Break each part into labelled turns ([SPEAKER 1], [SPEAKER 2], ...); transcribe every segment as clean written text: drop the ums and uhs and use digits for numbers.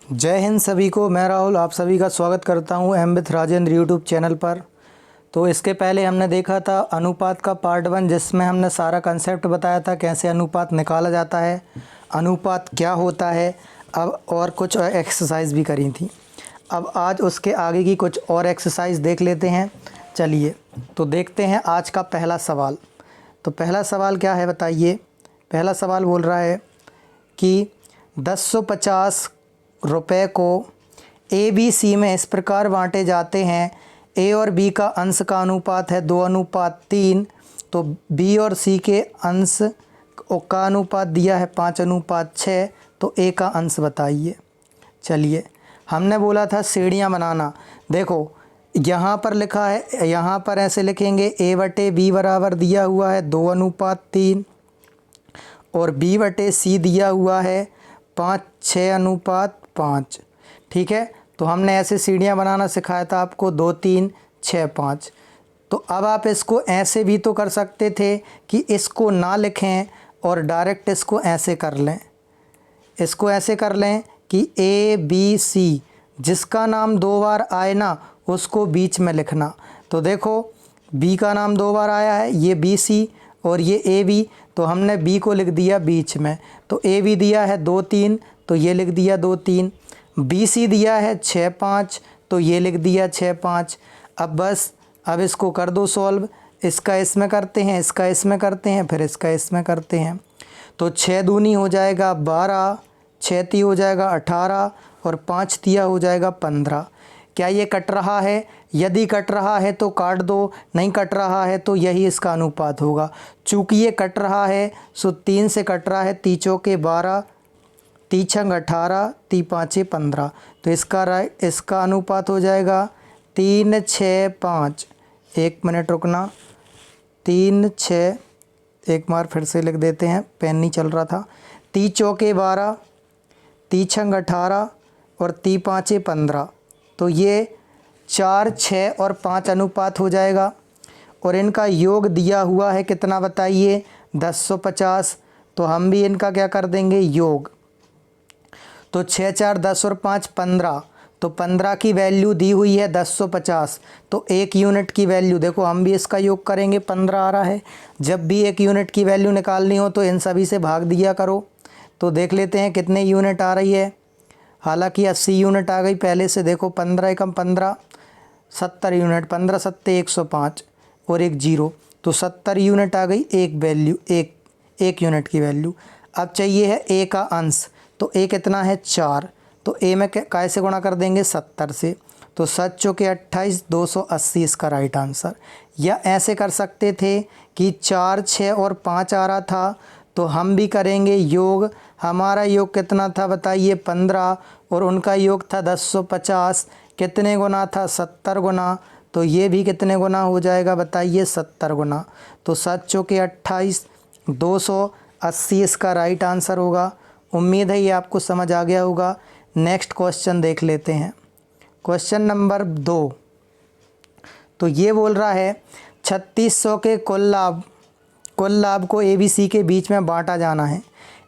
[SPEAKER 1] जय हिंद सभी को। मैं राहुल आप सभी का स्वागत करता हूं am with Rajendra YouTube channel पर। तो इसके पहले हमने देखा था अनुपात का पार्ट 1, जिसमें हमने सारा कंसेप्ट बताया था कैसे अनुपात निकाला जाता है, अनुपात क्या होता है। अब और कुछ एक्सरसाइज भी करी थी। अब आज उसके आगे की कुछ और एक्सरसाइज देख लेते हैं। चलिए तो देखते हैं आज का पहला सवाल। तो पहला सवाल क्या है बताइए। पहला सवाल बोल रहा है कि 1050 रुपये को ए बी सी में इस प्रकार बांटे जाते हैं। ए और बी का अंश का अनुपात है 2:3। तो बी और सी के अंश का अनुपात दिया है 5:6। तो ए का अंश बताइए। चलिए हमने बोला था श्रेणियाँ बनाना। देखो यहाँ पर लिखा है, यहाँ पर ऐसे लिखेंगे ए बटे बी बराबर दिया हुआ है 2:3 और बी बटे सी दिया हुआ है 5:6:5। ठीक है, तो हमने ऐसे सीढ़ियाँ बनाना सिखाया था आपको 2 3 6 5। तो अब आप इसको ऐसे भी तो कर सकते थे कि इसको ना लिखें और डायरेक्ट इसको ऐसे कर लें। इसको ऐसे कर लें कि ए बी सी, जिसका नाम 2 बार आए ना उसको बीच में लिखना। तो देखो बी का नाम 2 बार आया है, ये बी सी और ये ए बी, तो हमने बी को लिख दिया बीच में। तो ए बी दिया है 2 3, तो ये लिख दिया 2 3। बी सी दिया है 6 5, तो ये लिख दिया 6 5। अब बस अब इसको कर दो सॉल्व। इसका इसमें करते हैं, इसका इसमें करते हैं, फिर इसका इसमें करते हैं। तो 6 दूनी हो जाएगा 12, 6 ती हो जाएगा 18 और 5 तिया हो जाएगा 15। क्या ये कट रहा है? यदि कट रहा है तो काट दो, नहीं कट रहा है तो यही इसका अनुपात होगा। चूँकि ये कट रहा है सो 3 से कट रहा है, 3 चौके 12, 3 छंग 18, 3 पाँचे 15। तो इसका अनुपात हो जाएगा 3 6 5। 1 मिनट रुकना। 3 6, एक बार फिर से लिख देते हैं, पेन नहीं चल रहा था। 3 चौके 12, 3 छंग 18 और 3 पाँचे 15। तो ये 4 6 और 5 अनुपात हो जाएगा। और इनका योग दिया हुआ है कितना बताइए? 1050। तो हम भी इनका क्या कर देंगे? योग। तो 6 4 10 और 5 15। तो 15 की वैल्यू दी हुई है 1050। तो 1 यूनिट की वैल्यू, देखो हम भी इसका योग करेंगे, 15 आ रहा है। जब भी 1 यूनिट की वैल्यू निकालनी हो तो इन सभी से भाग दिया करो। तो देख लेते हैं कितने यूनिट आ रही है। हालांकि 80 यूनिट आ गई पहले से। देखो 15 एकम 15, 70 यूनिट। 15 सत्ते 105 और 1 जीरो, तो 70 यूनिट आ गई। एक वैल्यू, एक यूनिट की वैल्यू। अब चाहिए है ए का अंश। तो ए कितना है? 4। तो ए में कैसे गुणा कर देंगे? 70 से। तो 7 चौके 28, 280 इसका राइट आंसर। या ऐसे कर सकते थे कि 4 6 और 5 आ रहा था, तो हम भी करेंगे योग। हमारा योग कितना था बताइए? 15 और उनका योग था 1050। कितने गुना था? 70 गुना। तो ये भी कितने गुना हो जाएगा बताइए? 70 गुना। तो 7 चौके 28, 280 इसका राइट आंसर होगा। उम्मीद है ये आपको समझ आ गया होगा। नेक्स्ट क्वेश्चन देख लेते हैं। Question number 2। तो ये बोल रहा है 3600 के कुल लाभ को ए बी सी के बीच में बांटा जाना है।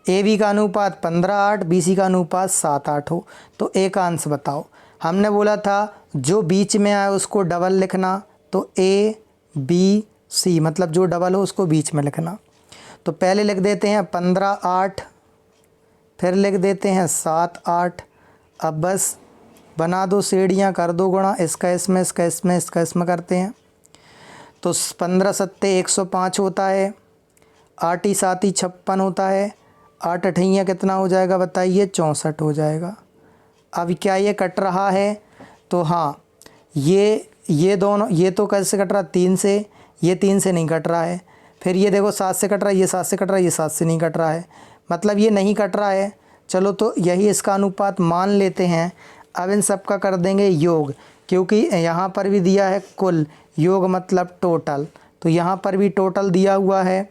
[SPEAKER 1] ए बी का अनुपात 15:8, बी सी का अनुपात 7:8 हो। तो ए का अंश बताओ। हमने बोला था जो बीच में आए उसको डबल लिखना। तो ए बी सी मतलब जो डबल हो उसको बीच में लिखना। तो पहले लिख देते हैं 15:8, फिर लिख देते हैं 7:8। अब बस बना दो सीढ़ियाँ, कर दो गुणा। इसका इसमें, इसका इसमें, इसका इसमें करते हैं। तो 15 सत्ते 105 होता है। 8 ही 7 ही 56 होता है। 8 अठैया कितना हो जाएगा बताइए? 64 हो जाएगा। अब क्या ये कट रहा है? तो हाँ, ये दोनों, ये तो कैसे कट रहा? 3 से। ये 3 से नहीं कट रहा है। फिर ये देखो 7 से कट रहा है, ये 7 से कट रहा है, ये 7 से नहीं कट रहा है, मतलब ये नहीं कट रहा है। चलो तो यही इसका अनुपात मान लेते हैं। अब इन सब का कर देंगे योग, क्योंकि यहाँ पर भी दिया है कुल। योग मतलब टोटल। तो यहाँ पर भी टोटल दिया हुआ है,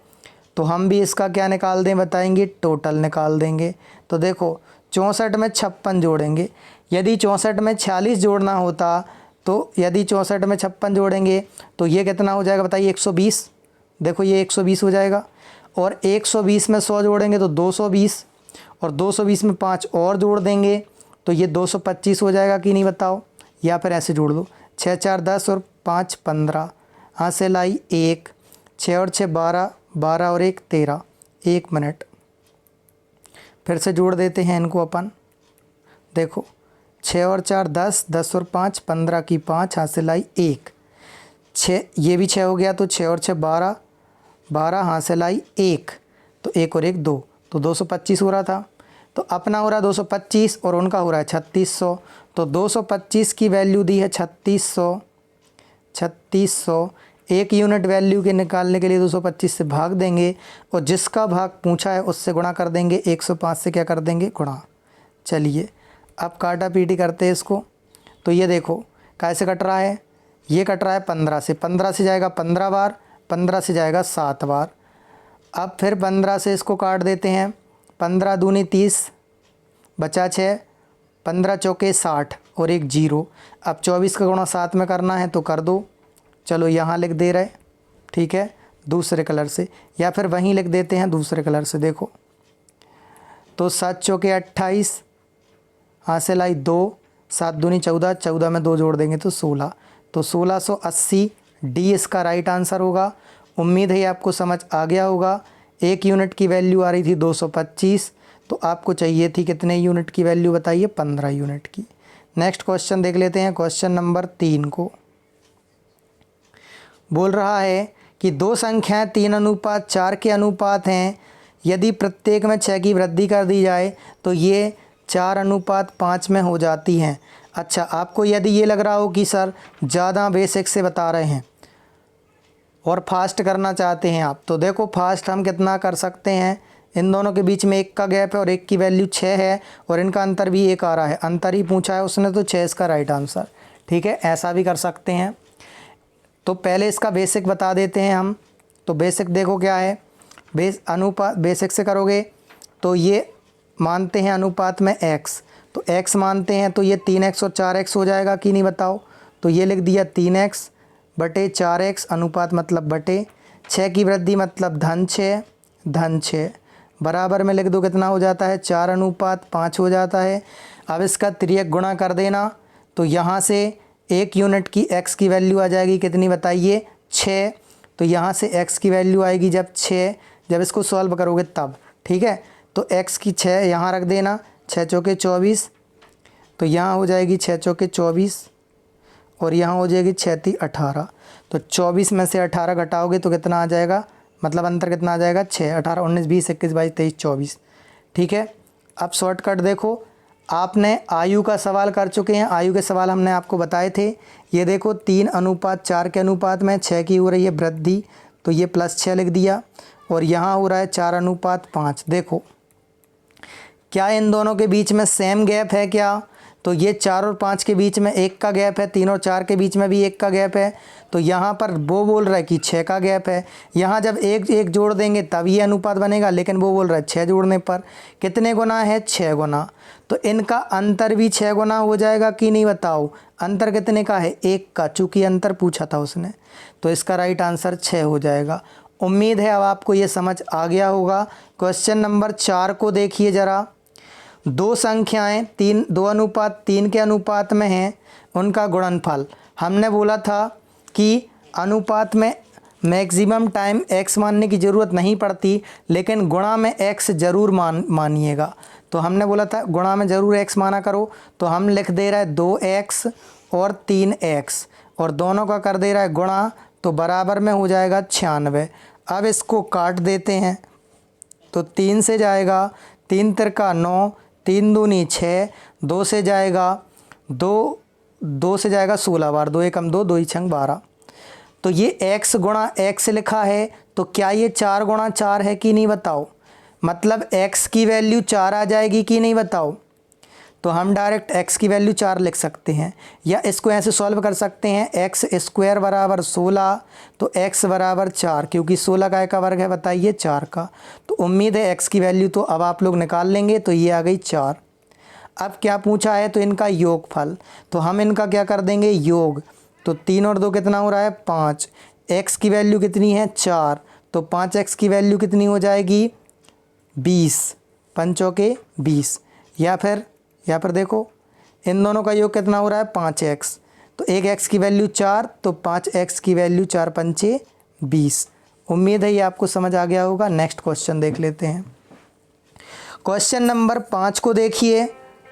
[SPEAKER 1] तो हम भी इसका क्या निकाल दें बताएंगे? टोटल निकाल देंगे। तो देखो 64 में 56 जोड़ेंगे। यदि 64 में 46 जोड़ना होता, तो यदि 64 में 56 जोड़ेंगे तो ये कितना हो जाएगा बताइए? 120। देखो ये 120 हो जाएगा। और 120 में 100 जोड़ेंगे तो 220, और 220 में 5 और जोड़ देंगे तो ये 225 हो जाएगा कि नहीं बताओ, या फिर ऐसे जोड़ दो 6 4 10 और 5 15, हासिल आई 1, 6 और 6 12, 12 और 1 13, 1 मिनट। फिर से जोड़ देते हैं इनको अपन, देखो 6 और 4 10, 10 और 5 15 की 5, हासिल आई 1, 6 ये भी 6 हो गया तो 6 और 6 12, 12 हासिल आई 1, तो 1 और 1 2, तो 225 हो रहा था। तो अपना हो रहा है 225 और उनका हो रहा है 3600, तो 225 की वैल्यू दी है 3600, एक यूनिट वैल्यू के निकालने के लिए 225 से भाग देंगे और जिसका भाग पूछा है उससे गुणा कर देंगे, 105 से क्या कर देंगे गुणा। चलिए अब काटा पीटी करते हैं इसको। तो ये देखो कैसे कट रहा है, ये कट रहा है 15 से, 15 से जाएगा 15 बार, 15 से जाएगा 7 बार। अब फिर 15 से इसको काट देते हैं, 15 दूनी 30, बचा 6, 15 चौके 60 और एक 0। अब 24 का गुणा 7 में करना है तो कर दो, चलो यहाँ लिख दे रहे, ठीक है, दूसरे कलर से, या फिर वहीं लिख देते हैं दूसरे कलर से। देखो तो 7 चौके 28, हासिल आई 2, 7 दूनी 14, 14 में 2 जोड़ देंगे तो 16, तो 1680 डी इसका राइट आंसर होगा। उम्मीद है आपको समझ आ गया होगा। एक यूनिट की वैल्यू आ रही थी 225, तो आपको चाहिए थी कितने यूनिट की वैल्यू बताइए, 15 यूनिट की। नेक्स्ट क्वेश्चन देख लेते हैं, क्वेश्चन नंबर 3 को बोल रहा है कि दो संख्याएं 3:4 के अनुपात हैं, यदि प्रत्येक में 6 की वृद्धि कर दी जाए तो ये 4:5 में हो जाती हैं। अच्छा, आपको यदि ये लग रहा हो कि सर ज़्यादा बेसिक से बता रहे हैं और फास्ट करना चाहते हैं आप, तो देखो फास्ट हम कितना कर सकते हैं, इन दोनों के बीच में 1 का गैप है और 1 की वैल्यू 6 है और इनका अंतर भी 1 आ रहा है, अंतर ही पूछा है उसने तो 6 इसका राइट आंसर। ठीक है, ऐसा भी कर सकते हैं। तो पहले इसका बेसिक बता देते हैं हम। तो बेसिक देखो क्या है, बेसिक से करोगे तो ये मानते हैं अनुपात में x, तो x मानते हैं तो ये 3x और 4x हो जाएगा कि नहीं बताओ। तो ये लिख दिया 3x बटे 4x, अनुपात मतलब बटे 6 की वृद्धि मतलब धन 6 बराबर में लिख दो, कितना हो जाता है 4:5 हो जाता है। अब इसका तिर्यक गुणा कर देना, तो यहाँ से 1 यूनिट की x की वैल्यू आ जाएगी कितनी बताइए, 6। तो यहाँ से x की वैल्यू आएगी जब 6, जब इसको सॉल्व करोगे तब, ठीक है। तो x की 6 यहाँ रख देना, 6 चौके 24, तो यहाँ हो जाएगी 6 चौके 24 और यहाँ हो जाएगी 6 × 18। तो 24 में से 18 घटाओगे तो कितना आ जाएगा, मतलब अंतर कितना आ जाएगा 6, 18 19 20 21 22 23 24। ठीक है, अब शॉर्टकट देखो, आपने आयु का सवाल कर चुके हैं, आयु के सवाल हमने आपको बताए थे। ये देखो 3:4 के अनुपात में 6 की हो रही है वृद्धि, तो ये +6 लिख दिया और यहाँ हो रहा है 4:5। देखो क्या इन दोनों के बीच में सेम गैप है क्या, तो ये 4 और 5 के बीच में 1 का गैप है, 3 और 4 के बीच में भी 1 का गैप है। तो यहाँ पर वो बोल रहा है कि 6 का गैप है, यहाँ जब एक जोड़ देंगे तब ये अनुपात बनेगा, लेकिन वो बोल रहा है 6 जोड़ने पर कितने गुना है, 6 गुना। तो इनका अंतर भी 6 गुना हो जाएगा कि नहीं बताओ। अंतर कितने का है, 1 का, चूँकि अंतर पूछा था उसने, तो इसका राइट आंसर 6 हो जाएगा। उम्मीद है अब आपको ये समझ आ गया होगा। क्वेश्चन नंबर 4 को देखिए ज़रा। दो संख्याएं 2:3 के अनुपात में हैं, उनका गुणनफल। हमने बोला था कि अनुपात में मैक्सिमम टाइम x मानने की ज़रूरत नहीं पड़ती, लेकिन गुणा में x ज़रूर मानिएगा। तो हमने बोला था गुणा में ज़रूर x माना करो, तो हम लिख दे रहा है 2x और 3x और दोनों का कर दे रहा है गुणा, तो बराबर में हो जाएगा 96। अब इसको काट देते हैं, तो 3 से जाएगा 3 तिरका 9, 3 दूनी 6, 2 से जाएगा 16 बार, 2 एकम 2, 2 छंग 12। तो ये x गुणा x लिखा है, तो क्या ये 4 गुणा 4 है कि नहीं बताओ, मतलब x की वैल्यू 4 आ जाएगी कि नहीं बताओ। तो हम डायरेक्ट x की वैल्यू 4 लिख सकते हैं, या इसको ऐसे सॉल्व कर सकते हैं, x² बराबर 16, तो x बराबर 4, क्योंकि 16 का वर्ग है बताइए 4 का। तो उम्मीद है x की वैल्यू तो अब आप लोग निकाल लेंगे, तो ये आ गई 4। अब क्या पूछा है, तो इनका योगफल, तो हम इनका क्या कर देंगे योग। तो 3 और 2 कितना हो रहा है 5, x की वैल्यू कितनी है 4, तो 5x की वैल्यू कितनी हो जाएगी 20, 5 चौके 20। या फिर देखो इन दोनों का योग कितना हो रहा है 5x, तो एक x की वैल्यू 4, तो 5x की वैल्यू 4 पंचे 20। उम्मीद है ये आपको समझ आ गया होगा। नेक्स्ट क्वेश्चन देख लेते हैं। क्वेश्चन नंबर 5 को देखिए।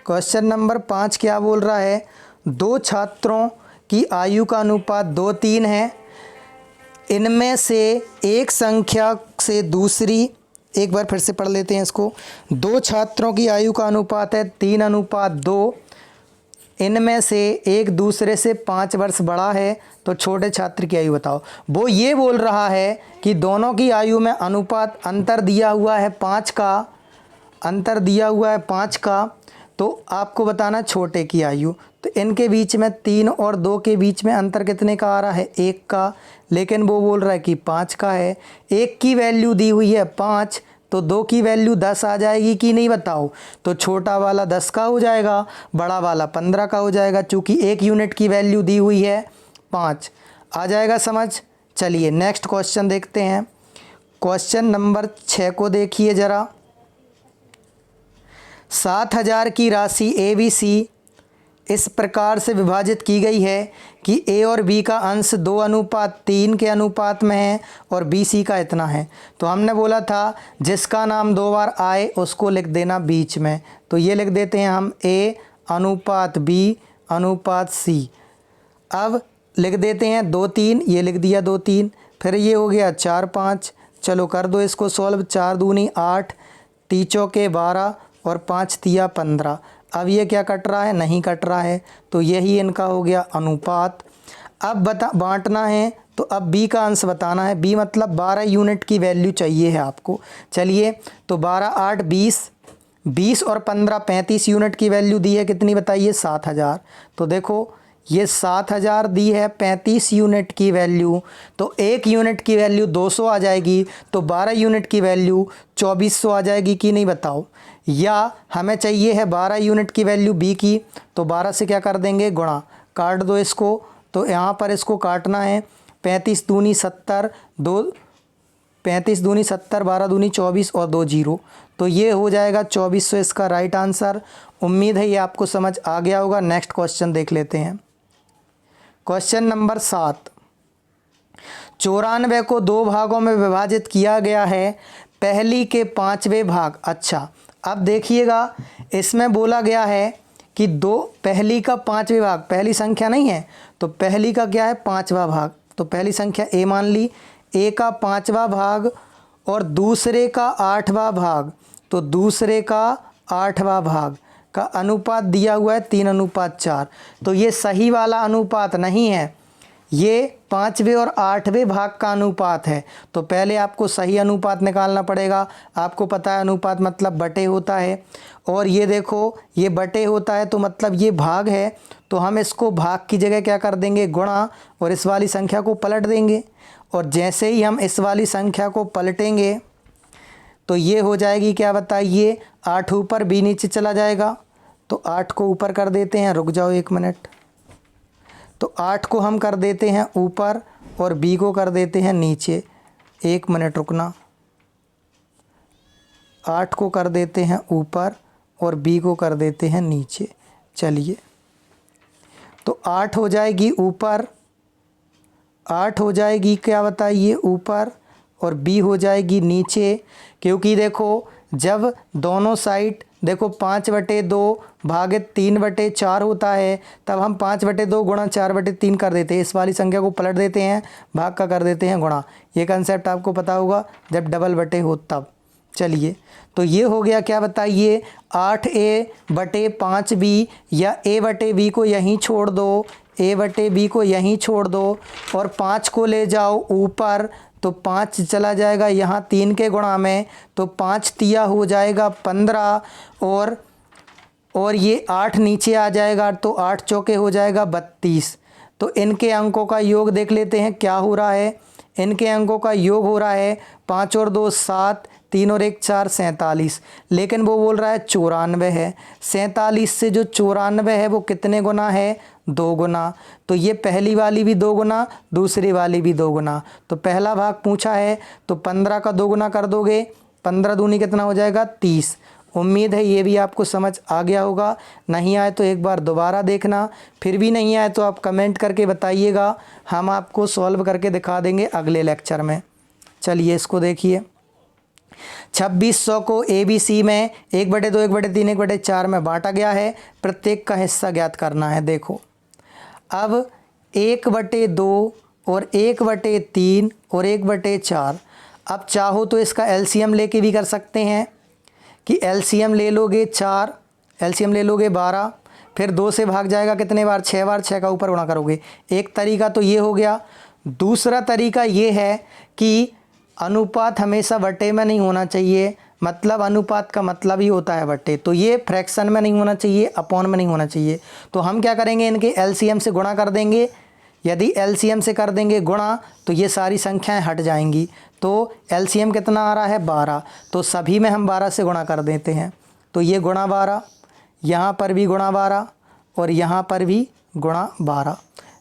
[SPEAKER 1] क्वेश्चन नंबर 5 क्या बोल रहा है, दो छात्रों की आयु का अनुपात 2-3 है। इनमें से एक संख्या से दूसरी, एक बार फिर से पढ़ लेते हैं इसको। दो छात्रों की आयु का अनुपात है 3:2। इनमें से एक दूसरे से 5 वर्ष बड़ा है, तो छोटे छात्र की आयु बताओ। वो ये बोल रहा है कि दोनों की आयु में अनुपात अंतर दिया हुआ है 5 का, अंतर दिया हुआ है 5 का, तो आपको बताना छोटे की आयु। तो इनके बीच में 3 और 2 के बीच में अंतर कितने का आ रहा है, 1 का, लेकिन वो बोल रहा है कि 5 का है। 1 की वैल्यू दी हुई है 5, तो 2 की वैल्यू 10 आ जाएगी कि नहीं बताओ। तो छोटा वाला 10 का हो जाएगा, बड़ा वाला 15 का हो जाएगा, चूँकि 1 यूनिट की वैल्यू दी हुई है 5। आ जाएगा समझ। चलिए नेक्स्ट क्वेश्चन देखते हैं। क्वेश्चन नंबर 6 को देखिए ज़रा। 7000 की राशि ABC इस प्रकार से विभाजित की गई है कि A और B का अंश 2:3 के अनुपात में है और BC का इतना है। तो हमने बोला था जिसका नाम 2 बार आए उसको लिख देना बीच में, तो ये लिख देते हैं हम A/B/C। अब लिख देते हैं 2-3, ये लिख दिया 2-3, फिर ये हो गया 4-5। चलो कर दो इसको सॉल्व। 4 दूनी 8, 3 चौके 12 और 5 तिया 15। अब ये क्या कट रहा है, नहीं कट रहा है, तो यही इनका हो गया अनुपात। अब बांटना है, तो अब B का अंश बताना है। B मतलब 12 यूनिट की वैल्यू चाहिए है आपको। चलिए, तो 12×8 20, 20 और 15 35 यूनिट की वैल्यू दी है, कितनी बताइए 7000। तो देखो ये 7000 दी है 35 यूनिट की वैल्यू, तो 1 यूनिट की वैल्यू 200 आ जाएगी, तो 12 यूनिट की वैल्यू 2400 आ जाएगी कि नहीं बताओ। या हमें चाहिए है 12 यूनिट की वैल्यू B की, तो 12 से क्या कर देंगे गुणा, काट दो इसको। तो यहाँ पर इसको काटना है, 35 दूनी 70, 35 दूनी 70, 12 दूनी 24 और 2 जीरो, तो ये हो जाएगा 2400 इसका राइट आंसर। उम्मीद है ये आपको समझ आ गया होगा। नेक्स्ट क्वेश्चन देख लेते हैं। Question number 7। 94 को 2 भागों में विभाजित किया गया है, पहली के 5वें भाग। अच्छा, अब देखिएगा इसमें बोला गया है कि पहली का 5वें भाग, पहली संख्या नहीं है तो पहली का क्या है 5वां भाग, तो पहली संख्या A मान ली, A का 5वां भाग और दूसरे का 8वां भाग, तो दूसरे का 8वां भाग का अनुपात दिया हुआ है 3:4। तो ये सही वाला अनुपात नहीं है, ये 5वें और 8वें भाग का अनुपात है। तो पहले आपको सही अनुपात निकालना पड़ेगा। आपको पता है अनुपात मतलब बटे होता है, और ये देखो ये बटे होता है तो मतलब ये भाग है, तो हम इसको भाग की जगह क्या कर देंगे गुणा, और इस वाली संख्या को पलट देंगे। और जैसे ही हम इस वाली संख्या को पलटेंगे तो ये हो जाएगी क्या बताइए, 8 ऊपर B नीचे चला जाएगा। तो 8 को ऊपर कर देते हैं, रुक जाओ 1 मिनट, तो 8 को हम कर देते हैं ऊपर और B को कर देते हैं नीचे। 1 मिनट रुकना, 8 को कर देते हैं ऊपर और B को कर देते हैं नीचे। चलिए, तो 8 हो जाएगी ऊपर, 8 हो जाएगी क्या बताइए ऊपर, और B हो जाएगी नीचे। क्योंकि देखो जब दोनों साइड देखो 5/2 भागित 3/4 होता है, तब हम 5/2 गुणा 4/3 कर देते हैं। इस वाली संख्या को पलट देते हैं, भाग का कर देते हैं गुणा। ये कंसेप्ट आपको पता होगा जब डबल बटे हो तब। चलिए, तो ये हो गया क्या बताइए 8A/5B, या A/B को यहीं छोड़ दो, A/B को यहीं छोड़ दो और 5 को ले जाओ ऊपर, तो 5 चला जाएगा यहाँ 3 के गुणा में, तो 5 तिया हो जाएगा 15, और ये 8 नीचे आ जाएगा, तो 8 चौके हो जाएगा 32। तो इनके अंकों का योग देख लेते हैं क्या हो रहा है। इनके अंकों का योग हो रहा है 5 और 2 7, 3 और 1 4, 47। लेकिन वो बोल रहा है 94 है। 47 से जो 94 है वो कितने गुना है, 2 गुना। तो ये पहली वाली भी 2 गुना, दूसरी वाली भी 2 गुना। तो पहला भाग पूछा है, तो 15 का 2 गुना कर दोगे, 15 दूनी कितना हो जाएगा 30। उम्मीद है ये भी आपको समझ आ गया होगा। नहीं आए तो एक बार दोबारा देखना, फिर भी नहीं आए तो आप कमेंट करके बताइएगा, हम आपको सॉल्व करके दिखा देंगे अगले लेक्चर में। चलिए इसको देखिए, 2600 को ABC में 1/2, 1/3, 1/4 में बांटा गया है। प्रत्येक का हिस्सा ज्ञात करना है। देखो अब 1/2 और 1/3 और 1/4, अब चाहो तो इसका एलसीएम लेके भी कर सकते हैं कि एलसीएम ले लोगे 4, एलसीएम ले लोगे 12, फिर 2 से भाग जाएगा कितने बार, 6 बार, 6 का ऊपर गुणा करोगे। एक तरीका तो ये हो गया। दूसरा तरीका ये है कि अनुपात हमेशा बटे में नहीं होना चाहिए, मतलब अनुपात का मतलब ही होता है बटे, तो ये फ्रैक्शन में नहीं होना चाहिए, अपॉन में नहीं होना चाहिए। तो हम क्या करेंगे, इनके एलसीएम से गुणा कर देंगे। यदि एलसीएम से कर देंगे गुणा तो ये सारी संख्याएं हट जाएंगी। तो एलसीएम कितना आ रहा है, 12, तो सभी में हम 12 से गुणा कर देते हैं। तो ये गुणा 12, यहाँ पर भी गुणा 12 और यहाँ पर भी गुणा 12।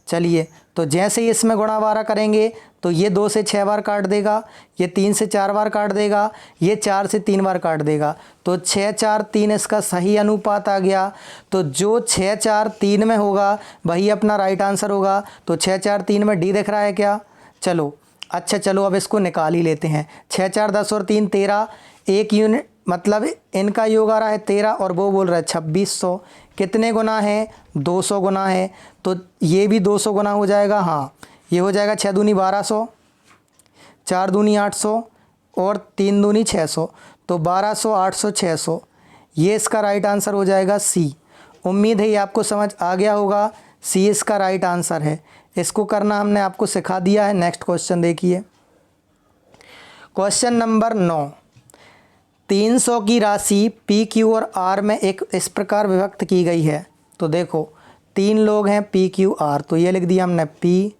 [SPEAKER 1] चलिए तो जैसे ही इसमें गुणा 12 करेंगे तो ये 2 से 6 बार काट देगा, ये 3 से 4 बार काट देगा, ये 4 से 3 बार काट देगा। तो 6, 4, 3 इसका सही अनुपात आ गया। तो जो 6, 4, 3 में होगा वही अपना राइट आंसर होगा। तो 6, 4, 3 में डी दिख रहा है क्या? चलो अच्छा, चलो अब इसको निकाल ही लेते हैं। 6, 4, 10 और 3 13, एक यूनिट मतलब इनका योग आ रहा है 13 और वो बोल रहा है 2600। कितने गुना है? 200 गुना है। तो ये भी 200 गुना हो जाएगा। हाँ, ये हो जाएगा 6 दूनी 1200, 4 दूनी 800 और 3 दूनी 600। तो 1200, 800, 600, ये इसका राइट आंसर हो जाएगा सी। उम्मीद है ये आपको समझ आ गया होगा। सी इसका राइट आंसर है। इसको करना हमने आपको सिखा दिया है। नेक्स्ट क्वेश्चन देखिए, क्वेश्चन नंबर 9। 300 की राशि पी, क्यू और आर में एक इस प्रकार विभक्त की गई है। तो देखो 3 लोग हैं पी, क्यू, आर, तो ये लिख दिया हमने पी,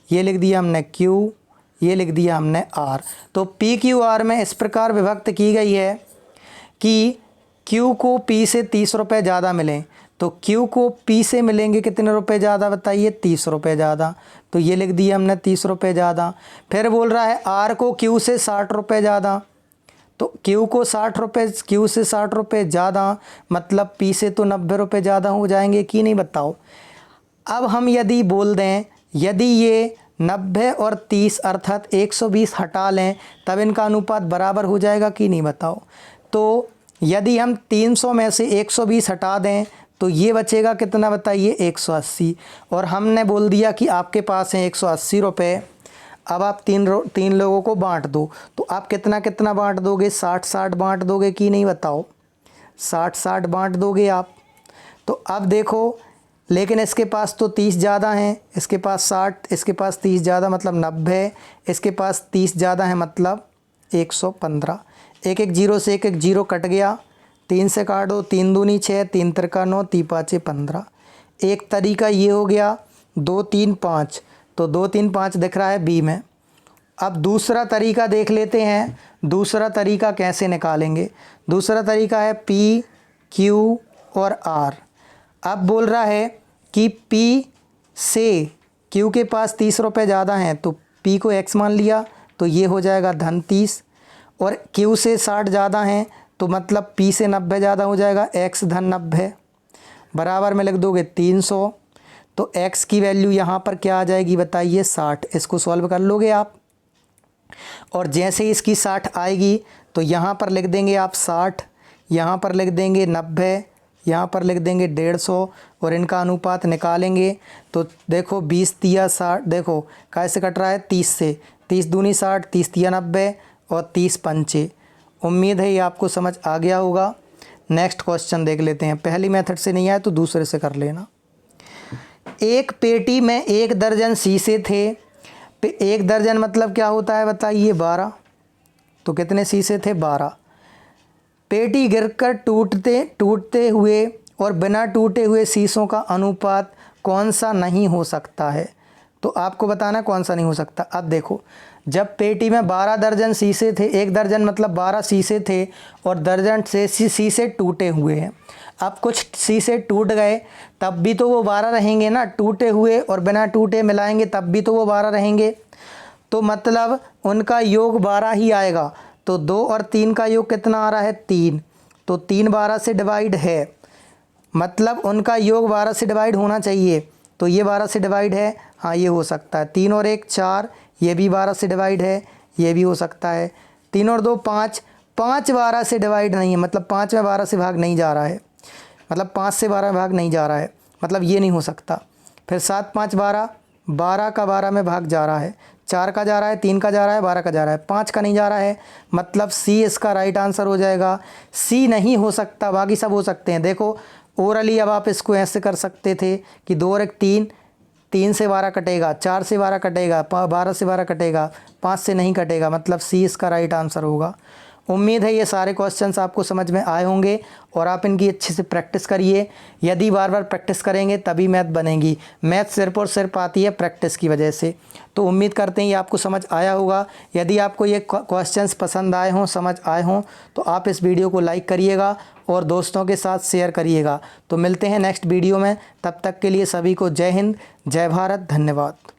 [SPEAKER 1] ये लिख दिया हमने क्यू, ये लिख दिया हमने आर। तो पी, क्यू, आर में इस प्रकार विभक्त की गई है कि क्यू को पी से 30 रुपये ज़्यादा मिलें। तो क्यू को पी से मिलेंगे कितने रुपए ज़्यादा बताइए? 30 रुपये ज़्यादा। तो ये लिख दिया हमने 30 रुपये ज़्यादा। फिर बोल रहा है आर को क्यू से 60 रुपये ज़्यादा। तो क्यू को 60 रुपये, क्यू से 60 रुपये ज़्यादा, मतलब पी से तो 90 रुपये ज़्यादा हो जाएंगे कि नहीं बताओ। अब हम यदि बोल दें, यदि ये 90 और 30 अर्थात 120 हटा लें तब इनका अनुपात बराबर हो जाएगा कि नहीं बताओ। तो यदि हम 300 में से 120 हटा दें तो ये बचेगा कितना बताइए? 180। और हमने बोल दिया कि आपके पास हैं 180 रुपये। अब आप तीन लोगों को बांट दो, तो आप कितना कितना बांट दोगे? 60-60 बांट दोगे कि नहीं बताओ? 60-60 बांट दोगे आप। तो अब देखो, लेकिन इसके पास तो 30 ज़्यादा हैं, इसके पास 60, इसके पास 30 ज़्यादा मतलब 90, इसके पास 30 ज़्यादा है मतलब 115। एक एक जीरो से एक एक जीरो कट गया, 3 से काटो, 3 दूनी 6, 3 तिरका 9, 3 पाँचे 15। एक तरीका ये हो गया। 2, 3, 5, तो 2, 3, 5 दिख रहा है बी में। अब दूसरा तरीका देख लेते हैं। दूसरा तरीका कैसे निकालेंगे? दूसरा तरीका है पी, क्यू और आर। अब बोल रहा है कि पी से क्यू के पास 30 रुपये ज़्यादा हैं तो पी को एक्स मान लिया, तो ये हो जाएगा धन 30। और क्यू से 60 ज़्यादा हैं तो मतलब पी से 90 ज़्यादा हो जाएगा, एक्स धन 90। बराबर में लिख दोगे 300। तो x की वैल्यू यहाँ पर क्या आ जाएगी बताइए? 60। इसको सॉल्व कर लोगे आप। और जैसे ही इसकी 60 आएगी तो यहाँ पर लिख देंगे आप 60, यहाँ पर लिख देंगे 90, यहाँ पर लिख देंगे 150 और इनका अनुपात निकालेंगे। तो देखो 20 तिया 60, देखो कैसे कट रहा है? 30 से, 30 दूनी 60, 30 तिया 90 और 30 पंचे। उम्मीद है ये आपको समझ आ गया होगा। नेक्स्ट क्वेश्चन देख लेते हैं। पहली मेथड से नहीं आया तो दूसरे से कर लेना। एक पेटी में 1 दर्जन शीशे थे। 1 दर्जन मतलब क्या होता है बताइए? 12। तो कितने शीशे थे? 12। पेटी गिरकर टूटते हुए और बिना टूटे हुए शीशों का अनुपात कौन सा नहीं हो सकता है? तो आपको बताना कौन सा नहीं हो सकता। अब देखो, जब पेटी में 12 दर्जन शीशे थे, 1 दर्जन मतलब 12 शीशे थे और दर्जन से शीशे टूटे हुए हैं। अब कुछ शीशे टूट गए तब भी तो वो 12 रहेंगे ना, टूटे हुए और बिना टूटे मिलाएंगे तब भी तो वो 12 रहेंगे। तो मतलब उनका योग 12 ही आएगा। तो 2 और 3 का योग कितना आ रहा है? 3। तो 3 12 से डिवाइड है, मतलब उनका योग 12 से डिवाइड होना चाहिए। तो ये 12 से डिवाइड है, हाँ ये हो सकता है। 3 और 1 4, ये भी 12 से डिवाइड है, ये भी हो सकता है। 3 और 2 5, 5 12 से डिवाइड नहीं है, मतलब 5 में 12 से भाग नहीं जा रहा है, मतलब 5 से 12 में भाग नहीं जा रहा है, मतलब ये नहीं हो सकता। फिर 7 5 12, 12 का 12 में भाग जा रहा है, 4 का जा रहा है, 3 का जा रहा है, 12 का जा रहा है, 5 का नहीं जा रहा है, मतलब सी इसका राइट आंसर हो जाएगा। सी नहीं हो सकता, बाकी सब हो सकते हैं। देखो ओरली अब आप इसको ऐसे कर सकते थे कि 2 और 1 3, 3 से 12 कटेगा, 4 से 12 कटेगा, 12 से 12 कटेगा, 5 से नहीं कटेगा, मतलब सी इसका राइट आंसर होगा। उम्मीद है ये सारे क्वेश्चंस आपको समझ में आए होंगे और आप इनकी अच्छे से प्रैक्टिस करिए। यदि बार बार प्रैक्टिस करेंगे तभी मैथ बनेगी। मैथ सिर्फ और सिर्फ आती है प्रैक्टिस की वजह से। तो उम्मीद करते हैं ये आपको समझ आया होगा। यदि आपको ये क्वेश्चंस पसंद आए हों, समझ आए हों, तो आप इस वीडियो को लाइक करिएगा और दोस्तों के साथ शेयर करिएगा। तो मिलते हैं नेक्स्ट वीडियो में, तब तक के लिए सभी को जय हिंद, जय भारत, धन्यवाद।